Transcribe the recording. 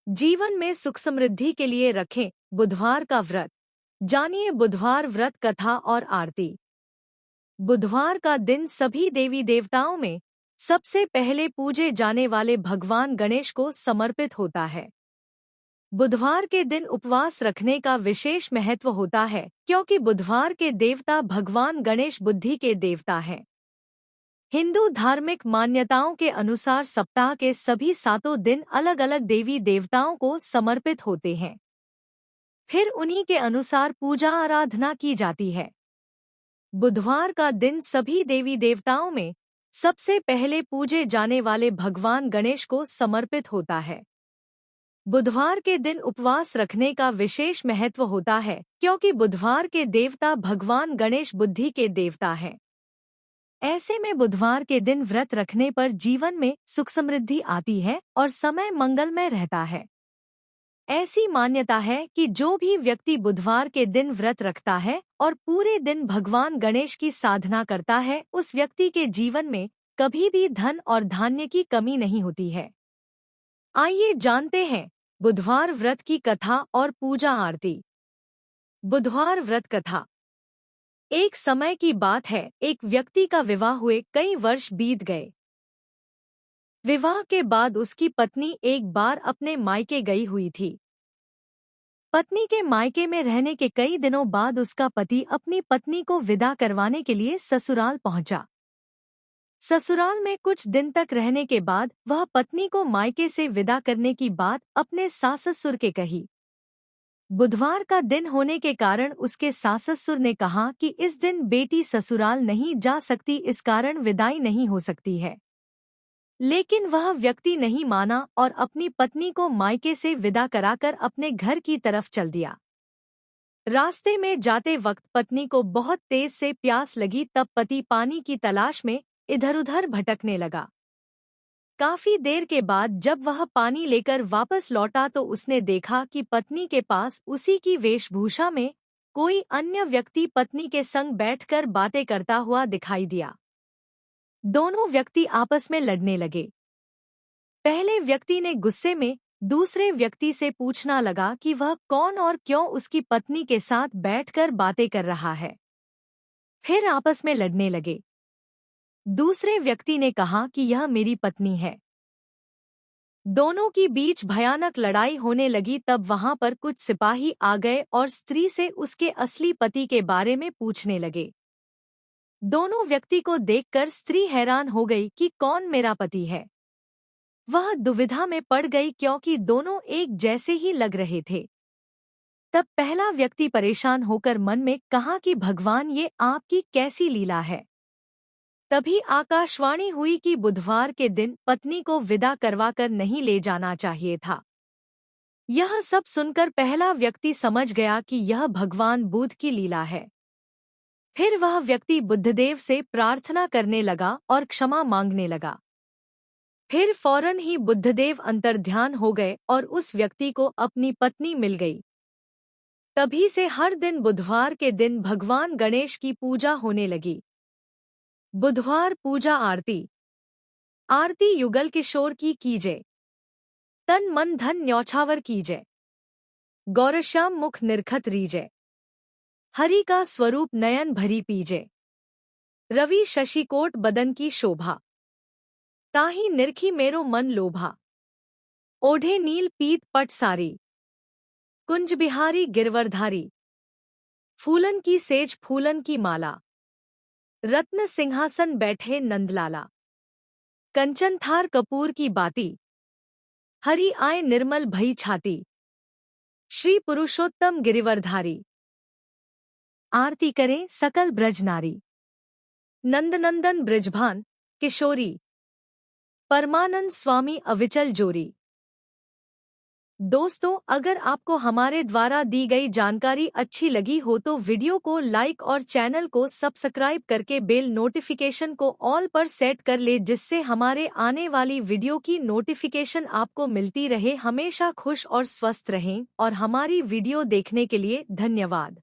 जीवन में सुख समृद्धि के लिए रखें बुधवार का व्रत। जानिए बुधवार व्रत कथा और आरती। बुधवार का दिन सभी देवी देवताओं में सबसे पहले पूजे जाने वाले भगवान गणेश को समर्पित होता है। बुधवार के दिन उपवास रखने का विशेष महत्व होता है क्योंकि बुधवार के देवता भगवान गणेश बुद्धि के देवता हैं। हिंदू धार्मिक मान्यताओं के अनुसार सप्ताह के सभी 7 दिन अलग अलग देवी देवताओं को समर्पित होते हैं। फिर उन्हीं के अनुसार पूजा आराधना की जाती है। बुधवार का दिन सभी देवी देवताओं में सबसे पहले पूजे जाने वाले भगवान गणेश को समर्पित होता है। बुधवार के दिन उपवास रखने का विशेष महत्व होता है क्योंकि बुधवार के देवता भगवान गणेश बुद्धि के देवता हैं। ऐसे में बुधवार के दिन व्रत रखने पर जीवन में सुख समृद्धि आती है और समय मंगलमय रहता है। ऐसी मान्यता है कि जो भी व्यक्ति बुधवार के दिन व्रत रखता है और पूरे दिन भगवान गणेश की साधना करता है, उस व्यक्ति के जीवन में कभी भी धन और धान्य की कमी नहीं होती है। आइए जानते हैं बुधवार व्रत की कथा और पूजा आरती। बुधवार व्रत कथा। एक समय की बात है, एक व्यक्ति का विवाह हुए कई वर्ष बीत गए। विवाह के बाद उसकी पत्नी एक बार अपने मायके गई हुई थी। पत्नी के मायके में रहने के कई दिनों बाद उसका पति अपनी पत्नी को विदा करवाने के लिए ससुराल पहुंचा। ससुराल में कुछ दिन तक रहने के बाद वह पत्नी को मायके से विदा करने की बात अपने सास ससुर के कही। बुधवार का दिन होने के कारण उसके सास ससुर ने कहा कि इस दिन बेटी ससुराल नहीं जा सकती, इस कारण विदाई नहीं हो सकती है। लेकिन वह व्यक्ति नहीं माना और अपनी पत्नी को मायके से विदा कराकर अपने घर की तरफ चल दिया। रास्ते में जाते वक्त पत्नी को बहुत तेज से प्यास लगी, तब पति पानी की तलाश में इधर-उधर भटकने लगा। काफी देर के बाद जब वह पानी लेकर वापस लौटा तो उसने देखा कि पत्नी के पास उसी की वेशभूषा में कोई अन्य व्यक्ति पत्नी के संग बैठकर बातें करता हुआ दिखाई दिया। दोनों व्यक्ति आपस में लड़ने लगे। पहले व्यक्ति ने गुस्से में दूसरे व्यक्ति से पूछना लगा कि वह कौन और क्यों उसकी पत्नी के साथ बैठकर बातें कर रहा है। फिर आपस में लड़ने लगे। दूसरे व्यक्ति ने कहा कि यह मेरी पत्नी है। दोनों की बीच भयानक लड़ाई होने लगी। तब वहां पर कुछ सिपाही आ गए और स्त्री से उसके असली पति के बारे में पूछने लगे। दोनों व्यक्ति को देखकर स्त्री हैरान हो गई कि कौन मेरा पति है। वह दुविधा में पड़ गई क्योंकि दोनों एक जैसे ही लग रहे थे। तब पहला व्यक्ति परेशान होकर मन में कहा कि भगवान, ये आपकी कैसी लीला है। तभी आकाशवाणी हुई कि बुधवार के दिन पत्नी को विदा करवाकर नहीं ले जाना चाहिए था। यह सब सुनकर पहला व्यक्ति समझ गया कि यह भगवान बुद्ध की लीला है। फिर वह व्यक्ति बुद्धदेव से प्रार्थना करने लगा और क्षमा मांगने लगा। फिर फौरन ही बुद्धदेव अंतर्ध्यान हो गए और उस व्यक्ति को अपनी पत्नी मिल गई। तभी से हर दिन बुधवार के दिन भगवान गणेश की पूजा होने लगी। बुधवार पूजा आरती। आरती युगल किशोर की कीजय। तन मन धन न्यौछावर कीजय। गौरश्याम मुख निरखत रीजय। हरि का स्वरूप नयन भरी पीजय। रवि शशिकोट बदन की शोभा। ताहि निरखी मेरो मन लोभा। ओढ़े नील पीत पट सारी। कुंज बिहारी गिरवरधारी। फूलन की सेज फूलन की माला। रत्न सिंहासन बैठे नंदलाला। कंचन थार कपूर की बाती। हरि आए निर्मल भई छाती। श्री पुरुषोत्तम गिरिवरधारी। आरती करें सकल ब्रज नारी। नंदनंदन ब्रजभान किशोरी। परमानंद स्वामी अविचल जोरी। दोस्तों, अगर आपको हमारे द्वारा दी गई जानकारी अच्छी लगी हो तो वीडियो को लाइक और चैनल को सब्सक्राइब करके बेल नोटिफिकेशन को ऑल पर सेट कर ले, जिससे हमारे आने वाली वीडियो की नोटिफिकेशन आपको मिलती रहे। हमेशा खुश और स्वस्थ रहें और हमारी वीडियो देखने के लिए धन्यवाद।